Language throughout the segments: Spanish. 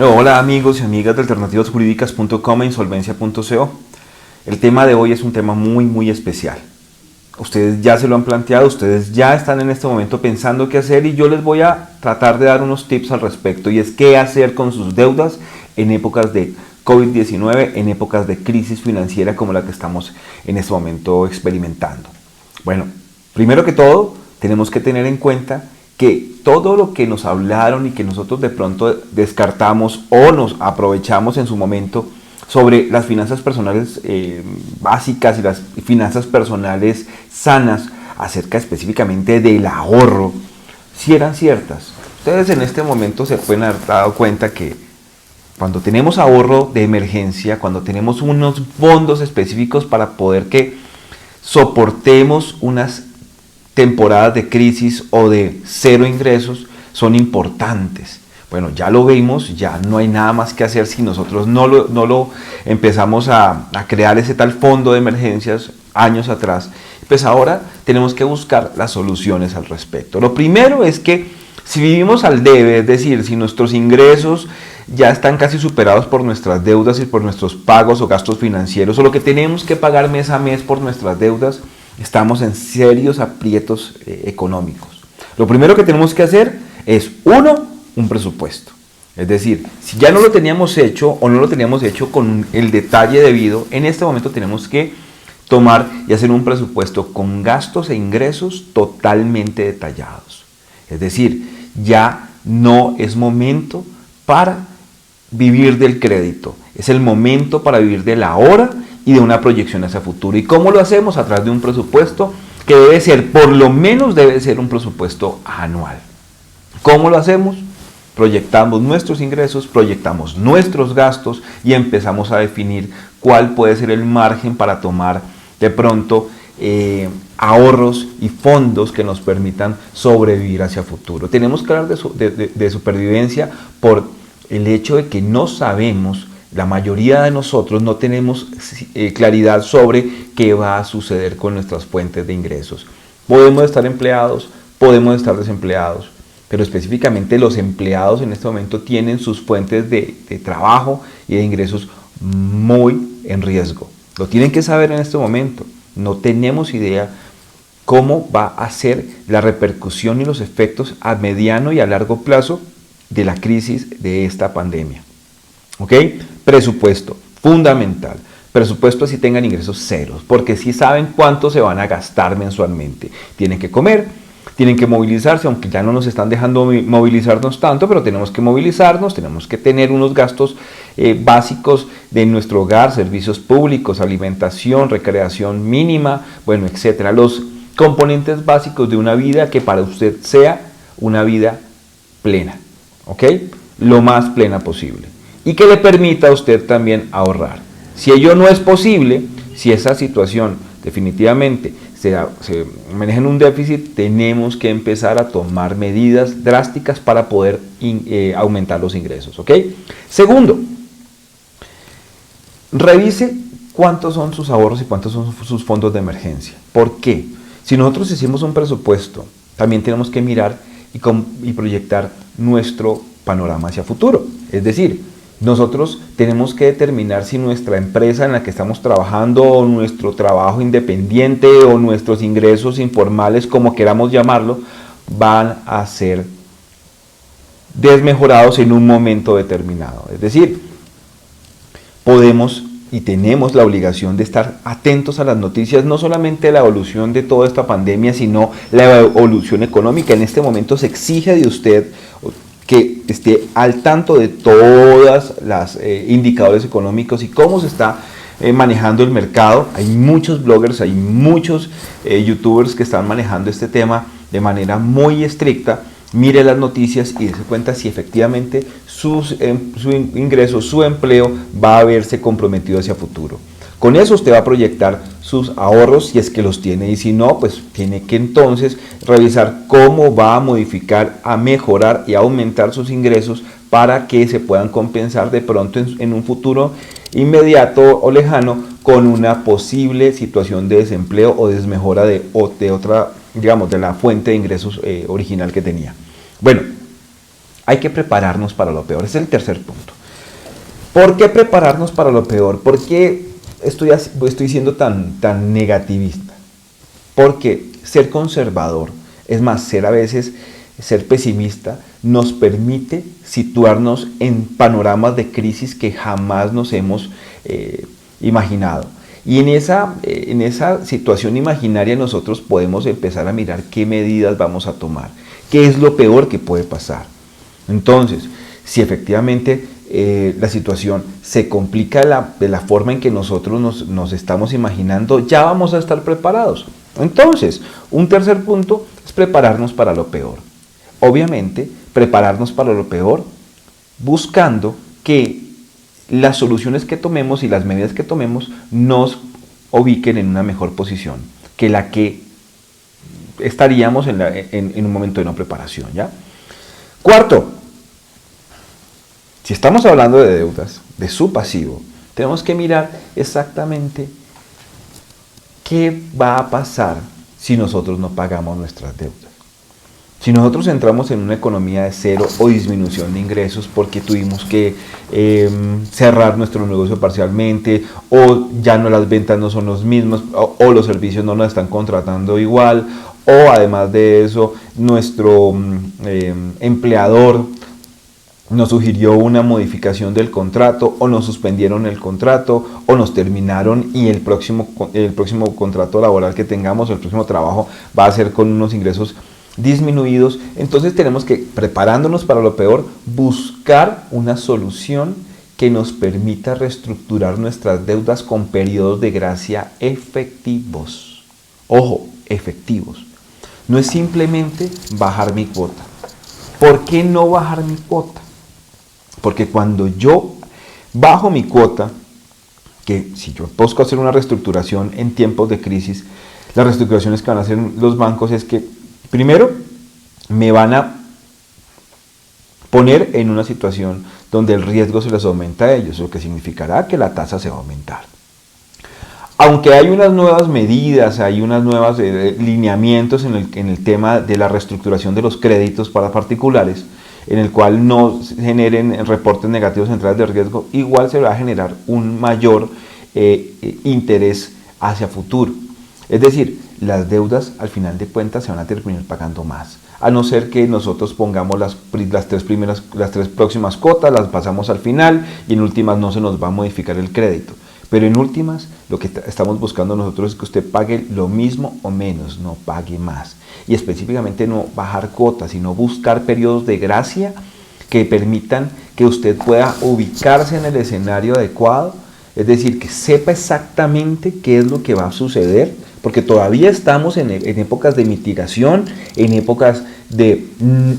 Hola amigos y amigas de alternativasjurídicas.com e insolvencia.co. El tema de hoy es un tema muy especial. Ustedes ya se lo han planteado, ustedes ya están en este momento pensando qué hacer y yo les voy a tratar de dar unos tips al respecto, y es qué hacer con sus deudas en épocas de COVID-19, en épocas de crisis financiera como la que estamos en este momento experimentando. Bueno, primero que todo tenemos que tener en cuenta que todo lo que nos hablaron y que nosotros de pronto descartamos o nos aprovechamos en su momento sobre las finanzas personales básicas y las finanzas personales sanas, acerca específicamente del ahorro, si eran ciertas. Ustedes en este momento se pueden haber dado cuenta que cuando tenemos ahorro de emergencia, cuando tenemos unos fondos específicos para poder que soportemos unas temporadas de crisis o de cero ingresos, son importantes. Bueno, ya lo vimos, ya no hay nada más que hacer si nosotros no lo empezamos a crear ese tal fondo de emergencias años atrás. Pues ahora tenemos que buscar las soluciones al respecto. Lo primero es que si vivimos al debe, es decir, si nuestros ingresos ya están casi superados por nuestras deudas y por nuestros pagos o gastos financieros, o lo que tenemos que pagar mes a mes por nuestras deudas, estamos en serios aprietos económicos. Lo primero que tenemos que hacer es, un presupuesto. Es decir, si ya no lo teníamos hecho o no lo teníamos hecho con el detalle debido, en este momento tenemos que tomar y hacer un presupuesto con gastos e ingresos totalmente detallados. Es decir, ya no es momento para vivir del crédito, es el momento para vivir del ahora y de una proyección hacia futuro. ¿Y cómo lo hacemos? A través de un presupuesto que debe ser, por lo menos debe ser un presupuesto anual. ¿Cómo lo hacemos? Proyectamos nuestros ingresos, proyectamos nuestros gastos y empezamos a definir cuál puede ser el margen para tomar de pronto ahorros y fondos que nos permitan sobrevivir hacia futuro. Tenemos que hablar de supervivencia por el hecho de que no sabemos. La mayoría de nosotros no tenemos claridad sobre qué va a suceder con nuestras fuentes de ingresos. Podemos estar empleados, podemos estar desempleados, pero específicamente los empleados en este momento tienen sus fuentes de trabajo y de ingresos muy en riesgo. Lo tienen que saber en este momento. No tenemos idea cómo va a ser la repercusión y los efectos a mediano y a largo plazo de la crisis de esta pandemia. ¿Ok? Presupuesto, fundamental. Presupuesto así tengan ingresos ceros, porque si saben cuánto se van a gastar mensualmente. Tienen que comer, tienen que movilizarse, aunque ya no nos están dejando movilizarnos tanto, pero tenemos que movilizarnos, tenemos que tener unos gastos básicos de nuestro hogar, servicios públicos, alimentación, recreación mínima, bueno, etcétera. Los componentes básicos de una vida que para usted sea una vida plena, ¿ok? Lo más plena posible. Y que le permita a usted también ahorrar. Si ello no es posible, si esa situación definitivamente se maneja en un déficit, tenemos que empezar a tomar medidas drásticas para poder aumentar los ingresos, ¿ok? Segundo, revise cuántos son sus ahorros y cuántos son sus fondos de emergencia. ¿Por qué? Si nosotros hicimos un presupuesto, también tenemos que mirar y proyectar nuestro panorama hacia futuro. Es decir, nosotros tenemos que determinar si nuestra empresa en la que estamos trabajando, o nuestro trabajo independiente, o nuestros ingresos informales, como queramos llamarlo, van a ser desmejorados en un momento determinado. Es decir, podemos y tenemos la obligación de estar atentos a las noticias, no solamente de la evolución de toda esta pandemia, sino la evolución económica. En este momento se exige de usted que esté al tanto de todas las indicadores económicos y cómo se está manejando el mercado. Hay muchos bloggers, hay muchos youtubers que están manejando este tema de manera muy estricta. Mire las noticias y dése cuenta si efectivamente su ingreso, su empleo va a verse comprometido hacia futuro. Con eso usted va a proyectar sus ahorros si es que los tiene, y si no, pues tiene que entonces revisar cómo va a modificar, a mejorar y a aumentar sus ingresos para que se puedan compensar de pronto en un futuro inmediato o lejano con una posible situación de desempleo o desmejora de otra, digamos, de la fuente de ingresos original que tenía. Bueno, Hay que prepararnos para lo peor. Ese es el tercer punto. ¿Por qué prepararnos para lo peor? ¿Por qué estoy siendo tan negativista? Porque ser conservador, es más, ser pesimista, nos permite situarnos en panoramas de crisis que jamás nos hemos imaginado. Y en esa situación imaginaria nosotros podemos empezar a mirar qué medidas vamos a tomar, qué es lo peor que puede pasar. Entonces, si efectivamente la situación se complica de la forma en que nosotros nos estamos imaginando, ya vamos a estar preparados. Entonces, un tercer punto es prepararnos para lo peor. Obviamente, prepararnos para lo peor buscando que las soluciones que tomemos y las medidas que tomemos nos ubiquen en una mejor posición que la que estaríamos en un momento de no preparación, ¿ya? Cuarto, si estamos hablando de deudas, de su pasivo, tenemos que mirar exactamente qué va a pasar si nosotros no pagamos nuestras deudas. Si nosotros entramos en una economía de cero o disminución de ingresos porque tuvimos que cerrar nuestro negocio parcialmente, o ya no, las ventas no son los mismos, o los servicios no nos están contratando igual, o además de eso nuestro empleador nos sugirió una modificación del contrato, o nos suspendieron el contrato, o nos terminaron, y el próximo contrato laboral que tengamos, el próximo trabajo va a ser con unos ingresos disminuidos. Entonces tenemos que, preparándonos para lo peor, buscar una solución que nos permita reestructurar nuestras deudas con periodos de gracia efectivos. Ojo, efectivos. No es simplemente bajar mi cuota. ¿Por qué no bajar mi cuota? Porque cuando yo bajo mi cuota, que si yo busco hacer una reestructuración en tiempos de crisis, las reestructuraciones que van a hacer los bancos es que primero me van a poner en una situación donde el riesgo se les aumenta a ellos, lo que significará que la tasa se va a aumentar. Aunque hay unas nuevas medidas, hay unos nuevos lineamientos en el tema de la reestructuración de los créditos para particulares, en el cual no generen reportes negativos centrales de riesgo, igual se va a generar un mayor interés hacia futuro. Es decir, las deudas al final de cuentas se van a terminar pagando más, a no ser que nosotros pongamos las tres próximas cuotas, las pasamos al final, y en últimas no se nos va a modificar el crédito. Pero en últimas, lo que estamos buscando nosotros es que usted pague lo mismo o menos, no pague más. Y específicamente no bajar cuotas, sino buscar periodos de gracia que permitan que usted pueda ubicarse en el escenario adecuado, es decir, que sepa exactamente qué es lo que va a suceder, porque todavía estamos en épocas de mitigación, en épocas de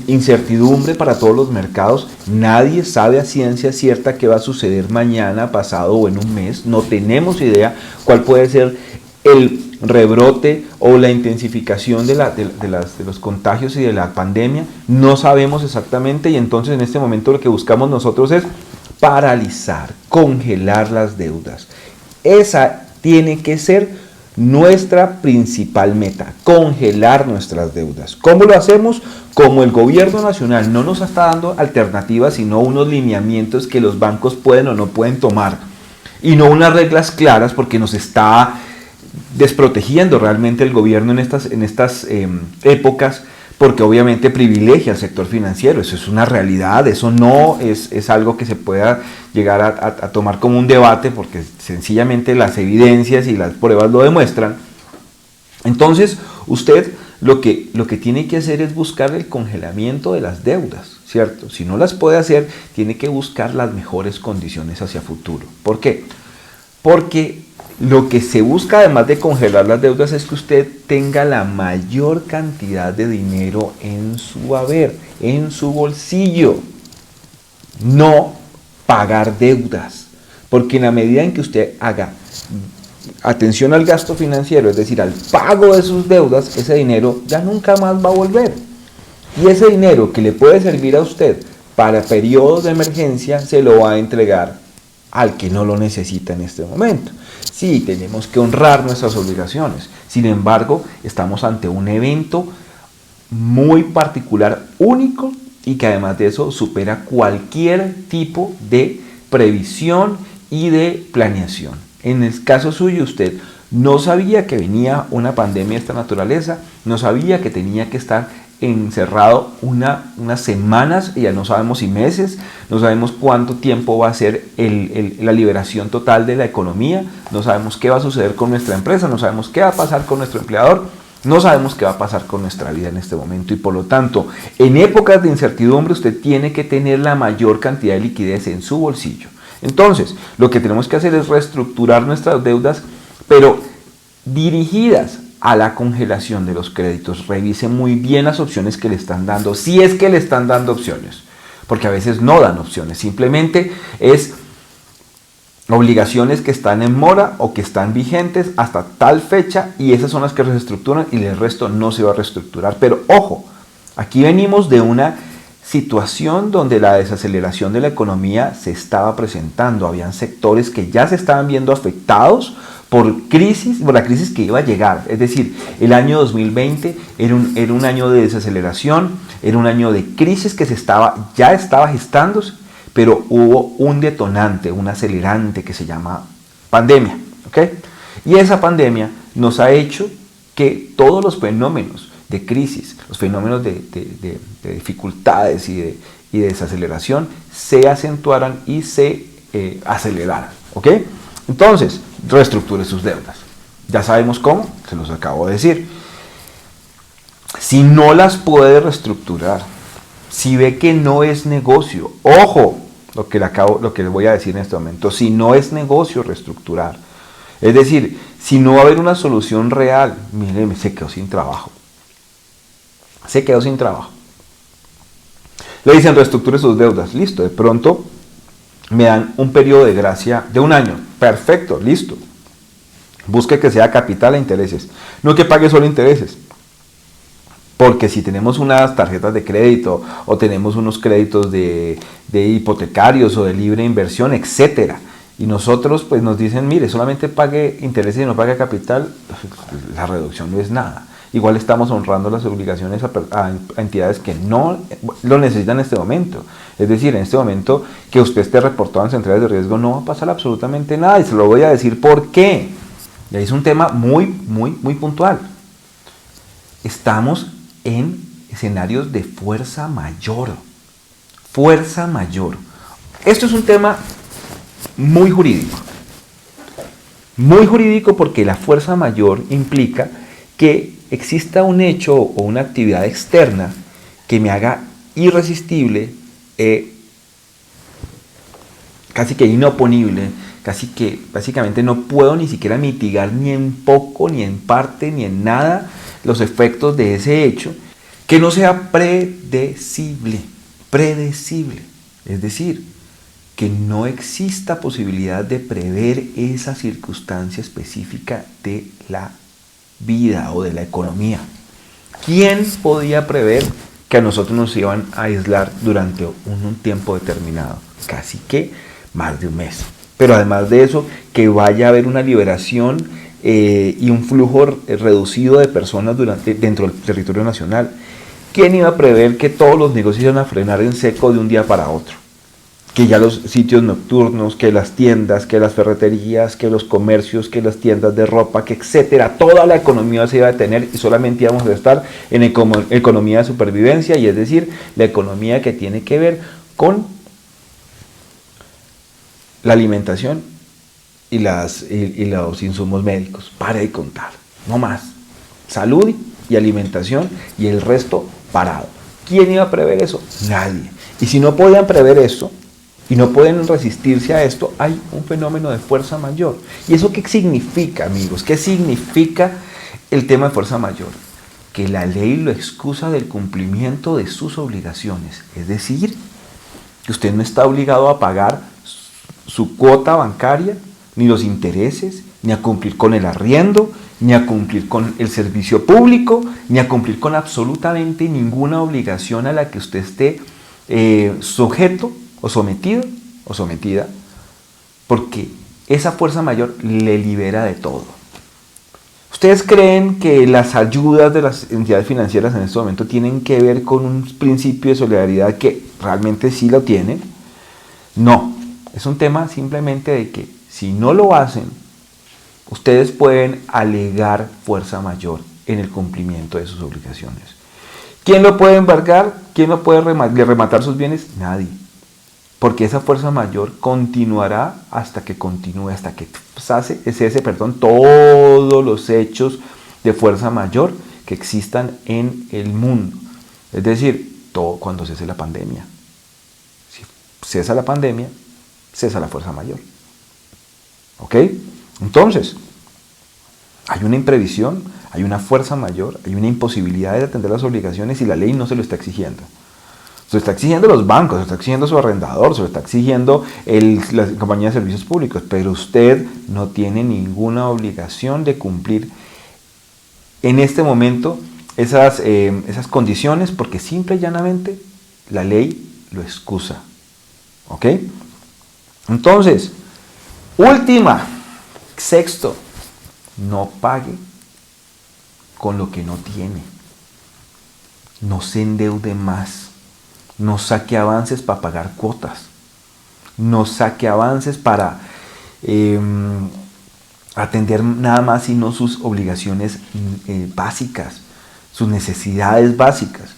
incertidumbre para todos los mercados. Nadie sabe a ciencia cierta qué va a suceder mañana, pasado o en un mes. No tenemos idea cuál puede ser el rebrote o la intensificación de los contagios y de la pandemia. No sabemos exactamente, y entonces en este momento lo que buscamos nosotros es paralizar, congelar las deudas. Esa tiene que ser nuestra principal meta, congelar nuestras deudas. ¿Cómo lo hacemos? Como el gobierno nacional no nos está dando alternativas, sino unos lineamientos que los bancos pueden o no pueden tomar, y no unas reglas claras, porque nos está desprotegiendo realmente el gobierno en estas épocas, porque obviamente privilegia al sector financiero. Eso es una realidad, eso no es algo que se pueda llegar a tomar como un debate, porque sencillamente las evidencias y las pruebas lo demuestran. Entonces, usted lo que tiene que hacer es buscar el congelamiento de las deudas, ¿cierto? Si no las puede hacer, tiene que buscar las mejores condiciones hacia futuro. ¿Por qué? Porque lo que se busca, además de congelar las deudas, es que usted tenga la mayor cantidad de dinero en su haber, en su bolsillo. No pagar deudas. Porque en la medida en que usted haga atención al gasto financiero, es decir, al pago de sus deudas, ese dinero ya nunca más va a volver. Y ese dinero que le puede servir a usted para periodos de emergencia, se lo va a entregar al que no lo necesita en este momento. Sí, tenemos que honrar nuestras obligaciones. Sin embargo, estamos ante un evento muy particular, único y que además de eso supera cualquier tipo de previsión y de planeación. En el caso suyo, usted no sabía que venía una pandemia de esta naturaleza, no sabía que tenía que estar encerrado unas semanas, y ya no sabemos si meses, no sabemos cuánto tiempo va a ser la liberación total de la economía, no sabemos qué va a suceder con nuestra empresa, no sabemos qué va a pasar con nuestro empleador, no sabemos qué va a pasar con nuestra vida en este momento, y por lo tanto, en épocas de incertidumbre usted tiene que tener la mayor cantidad de liquidez en su bolsillo. Entonces, lo que tenemos que hacer es reestructurar nuestras deudas, pero dirigidas a la congelación de los créditos. Revise muy bien las opciones que le están dando, si es que le están dando opciones, porque a veces no dan opciones, simplemente es obligaciones que están en mora o que están vigentes hasta tal fecha, y esas son las que reestructuran y el resto no se va a reestructurar. Pero ojo, aquí venimos de una situación donde la desaceleración de la economía se estaba presentando, habían sectores que ya se estaban viendo afectados por la crisis que iba a llegar. Es decir, el año 2020 era un año de desaceleración, era un año de crisis que ya estaba gestándose, pero hubo un detonante, un acelerante que se llama pandemia. ¿Okay? Y esa pandemia nos ha hecho que todos los fenómenos de crisis, los fenómenos de dificultades y de desaceleración se acentuaran y se aceleraran. ¿Ok? Entonces, reestructure sus deudas. Ya sabemos cómo, se los acabo de decir. Si no las puede reestructurar, si ve que no es negocio, ojo, lo que le voy a decir en este momento, si no es negocio reestructurar, es decir, si no va a haber una solución real, mire, se quedó sin trabajo. Se quedó sin trabajo. Le dicen reestructure sus deudas, listo, de pronto me dan un periodo de gracia de un año, perfecto, listo. Busque que sea capital e intereses, no que pague solo intereses. Porque si tenemos unas tarjetas de crédito o tenemos unos créditos de hipotecarios o de libre inversión, etcétera, y nosotros pues nos dicen, mire, solamente pague intereses y no pague capital, la reducción no es nada. Igual estamos honrando las obligaciones a entidades que no lo necesitan en este momento. Es decir, en este momento que usted esté reportado en centrales de riesgo no va a pasar absolutamente nada, y se lo voy a decir por qué. Y ahí es un tema muy puntual. Estamos en escenarios de fuerza mayor. Fuerza mayor. Esto es un tema muy jurídico. Muy jurídico porque la fuerza mayor implica que exista un hecho o una actividad externa que me haga irresistible, casi que inoponible, casi que básicamente no puedo ni siquiera mitigar ni en poco, ni en parte, ni en nada los efectos de ese hecho, que no sea predecible. Es decir, que no exista posibilidad de prever esa circunstancia específica de la vida o de la economía. ¿Quién podía prever que a nosotros nos iban a aislar durante un tiempo determinado? Casi que más de un mes. Pero además de eso, que vaya a haber una liberación y un flujo reducido de personas dentro del territorio nacional. ¿Quién iba a prever que todos los negocios iban a frenar en seco de un día para otro? Que ya los sitios nocturnos, que las tiendas, que las ferreterías, que los comercios, que las tiendas de ropa, que etcétera, toda la economía se iba a detener y solamente íbamos a estar en economía de supervivencia, y es decir, la economía que tiene que ver con la alimentación y los insumos médicos. Para de contar, no más. Salud y alimentación y el resto parado. ¿Quién iba a prever eso? Nadie. Y si no podían prever eso y no pueden resistirse a esto, hay un fenómeno de fuerza mayor. ¿Y eso qué significa, amigos? ¿Qué significa el tema de fuerza mayor? Que la ley lo excusa del cumplimiento de sus obligaciones. Es decir, que usted no está obligado a pagar su cuota bancaria, ni los intereses, ni a cumplir con el arriendo, ni a cumplir con el servicio público, ni a cumplir con absolutamente ninguna obligación a la que usted esté sujeto o sometido o sometida, porque esa fuerza mayor le libera de todo. ¿Ustedes creen que las ayudas de las entidades financieras en este momento tienen que ver con un principio de solidaridad que realmente sí lo tienen? No, es un tema simplemente de que si no lo hacen, ustedes pueden alegar fuerza mayor en el cumplimiento de sus obligaciones. ¿Quién lo puede embargar? ¿Quién lo puede rematar sus bienes? Nadie. Porque esa fuerza mayor continuará hasta que continúe, hasta que cese todos los hechos de fuerza mayor que existan en el mundo. Es decir, todo cuando cese la pandemia. Si cesa la pandemia, cesa la fuerza mayor. ¿Ok? Entonces, hay una imprevisión, hay una fuerza mayor, hay una imposibilidad de atender las obligaciones y la ley no se lo está exigiendo. Se lo está exigiendo los bancos, se lo está exigiendo su arrendador, se lo está exigiendo la compañía de servicios públicos, pero usted no tiene ninguna obligación de cumplir en este momento esas condiciones porque simple y llanamente la ley lo excusa. ¿Ok? Entonces, sexto, no pague con lo que no tiene. No se endeude más. No saque avances para pagar cuotas. No saque avances para atender nada más sino sus obligaciones básicas, sus necesidades básicas.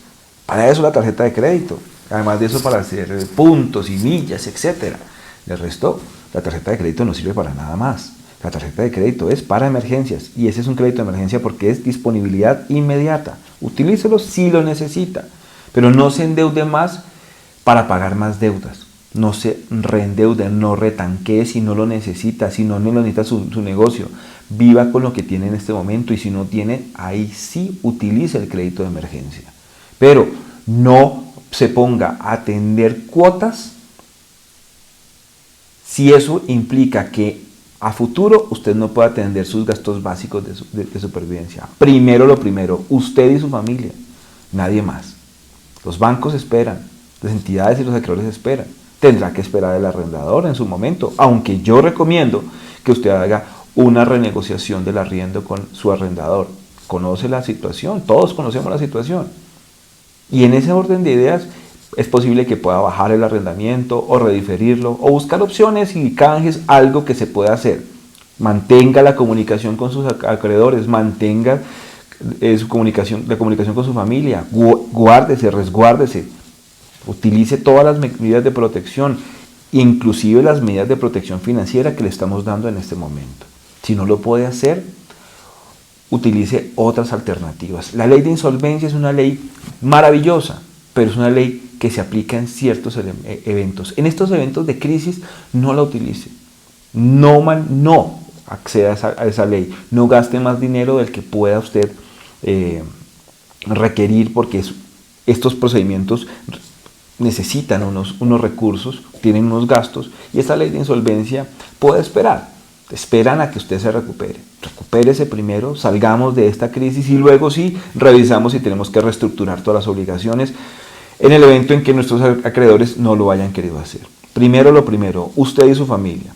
Para eso la tarjeta de crédito. Además de eso para hacer puntos y millas, etc. El resto, la tarjeta de crédito no sirve para nada más. La tarjeta de crédito es para emergencias y ese es un crédito de emergencia porque es disponibilidad inmediata. Utilícelo si lo necesita, pero no se endeude más para pagar más deudas. No se reendeude, no retanquee si no lo necesita, si no lo necesita su negocio. Viva con lo que tiene en este momento y si no tiene, ahí sí utilice el crédito de emergencia. Pero no se ponga a atender cuotas si eso implica que a futuro usted no puede atender sus gastos básicos de supervivencia. Primero lo primero, usted y su familia, nadie más. Los bancos esperan, las entidades y los acreedores esperan. Tendrá que esperar el arrendador en su momento, aunque yo recomiendo que usted haga una renegociación del arriendo con su arrendador. Conoce la situación, todos conocemos la situación. Y en ese orden de ideas es posible que pueda bajar el arrendamiento o rediferirlo o buscar opciones y canjes, algo que se pueda hacer. Mantenga la comunicación con sus acreedores, mantenga la comunicación con su familia, guárdese, resguárdese, utilice todas las medidas de protección, inclusive las medidas de protección financiera que le estamos dando en este momento. Si no lo puede hacer, utilice otras alternativas. La ley de insolvencia es una ley maravillosa, pero es una ley que se aplica en ciertos eventos. En estos eventos de crisis no la utilice. No acceda a esa ley. No gaste más dinero del que pueda usted requerir porque estos procedimientos necesitan unos recursos, tienen unos gastos y esta ley de insolvencia puede esperar. Esperan a que usted se recupere. Recupérese primero, salgamos de esta crisis y luego sí revisamos si tenemos que reestructurar todas las obligaciones en el evento en que nuestros acreedores no lo hayan querido hacer. Primero lo primero, usted y su familia.